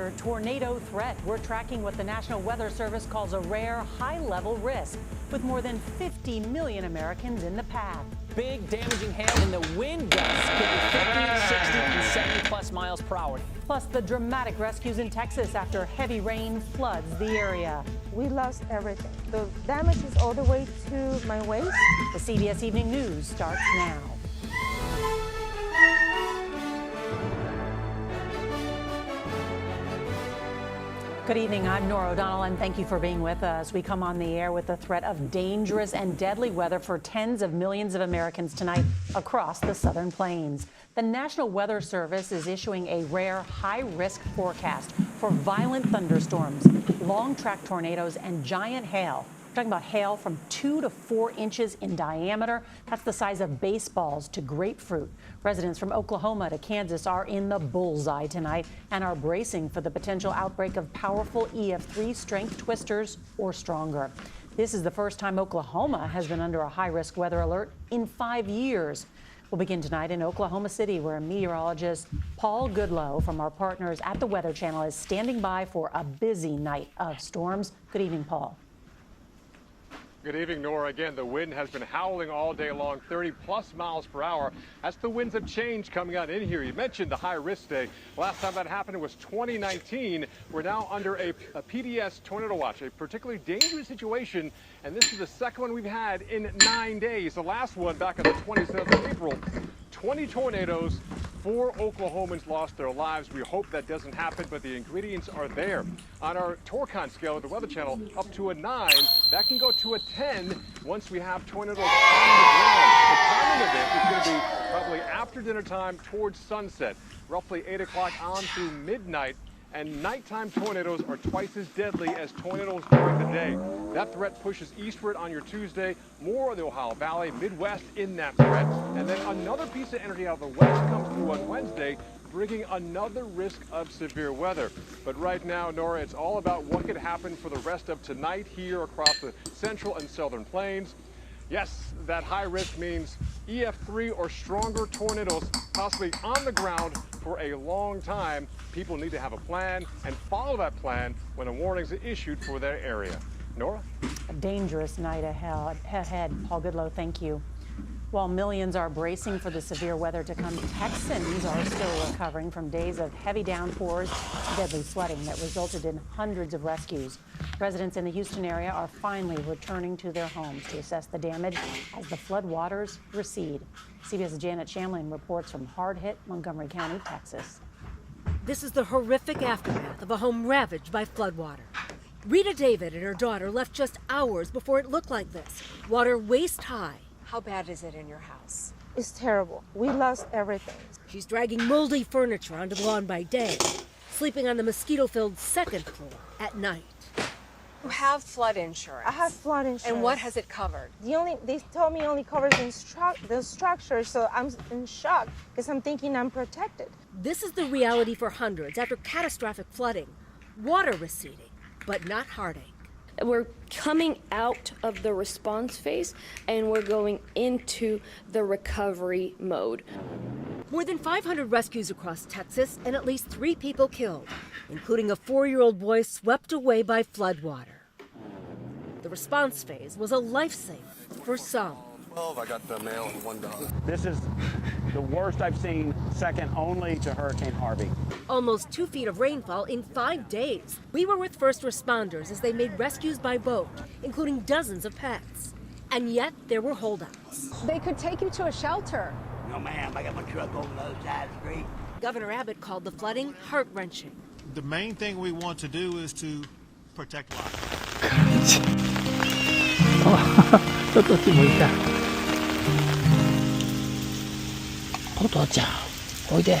severe tornado threat. We're tracking what the National Weather Service calls a rare high-level risk, with more than 50 million Americans in the path. Big damaging hail and the wind gusts could be 50, 60, and 70 plus miles per hour. Plus the dramatic rescues in Texas after heavy rain floods the area. We lost everything. The damage is all the way to my waist. The CBS Evening News starts now. Good evening, I'm Nora O'Donnell, and thank you for being with us. We come on the air with the threat of dangerous and deadly weather for tens of millions of Americans tonight across the southern plains. The National Weather Service is issuing a rare high-risk forecast for violent thunderstorms, long-track tornadoes, and giant hail. We're talking about hail from 2 to 4 inches in diameter. That's the size of baseballs to grapefruit. Residents from Oklahoma to Kansas are in the bullseye tonight and are bracing for the potential outbreak of powerful EF3 strength twisters or stronger. This is the first time Oklahoma has been under a high-risk weather alert in 5 years. We'll begin tonight in Oklahoma City, where meteorologist Paul Goodloe from our partners at the Weather Channel is standing by for a busy night of storms. Good evening, Paul. Good evening, Nora. Again, the wind has been howling all day long, 30-plus miles per hour. As the winds have changed coming on in here. You mentioned the high-risk day. Last time that happened was 2019. We're now under a PDS tornado watch, a particularly dangerous situation, and this is the second one we've had in 9 days. The last one back on the 27th of April. 20 tornadoes, 4 Oklahomans lost their lives. We hope that doesn't happen, but the ingredients are there. On our Torcon scale at the Weather Channel, up to a 9, that can go to a 10 once we have tornadoes on the ground. The timing of this is going to be probably after dinner time towards sunset, roughly 8 o'clock on through midnight. And nighttime tornadoes are twice as deadly as tornadoes during the day. That threat pushes eastward on your Tuesday, more of the Ohio Valley, Midwest in that threat. And then another piece of energy out of the west comes through on Wednesday, bringing another risk of severe weather. But right now, Nora, it's all about what could happen for the rest of tonight here across the central and southern plains. Yes, that high risk means EF3 or stronger tornadoes possibly on the ground for a long time. People need to have a plan and follow that plan when a warning is issued for their area. Nora? A dangerous night ahead. Paul Goodloe, thank you. While millions are bracing for the severe weather to come, Texans are still recovering from days of heavy downpours, deadly flooding that resulted in hundreds of rescues. Residents in the Houston area are finally returning to their homes to assess the damage as the flood waters recede. CBS's Janet Shamlin reports from hard-hit Montgomery County, Texas. This is the horrific aftermath of a home ravaged by floodwater. Rita David and her daughter left just hours before it looked like this, water waist high. How bad is it in your house? It's terrible. We lost everything. She's dragging moldy furniture onto the lawn by day, sleeping on the mosquito-filled second floor at night. You have flood insurance. I have flood insurance. And what has it covered? They told me only covers the structure, so I'm in shock because I'm thinking I'm protected. This is the reality for hundreds after catastrophic flooding. Water receding, but not heartache. We're coming out of the response phase and we're going into the recovery mode. More than 500 rescues across Texas and at least 3 people killed, including a 4-year-old boy swept away by floodwater. The response phase was a lifesaver for some. 12, I got the male and 1 dog. This is the worst I've seen, second only to Hurricane Harvey. Almost 2 feet of rainfall in 5 days. We were with first responders as they made rescues by boat, including dozens of pets. And yet there were holdouts. They could take you to a shelter. No, ma'am, I got my truck over the other side of the street. Governor Abbott called the flooding heart-wrenching. The main thing we want to do is to protect life. ちょっとつもいた。お父ちゃん、おいで。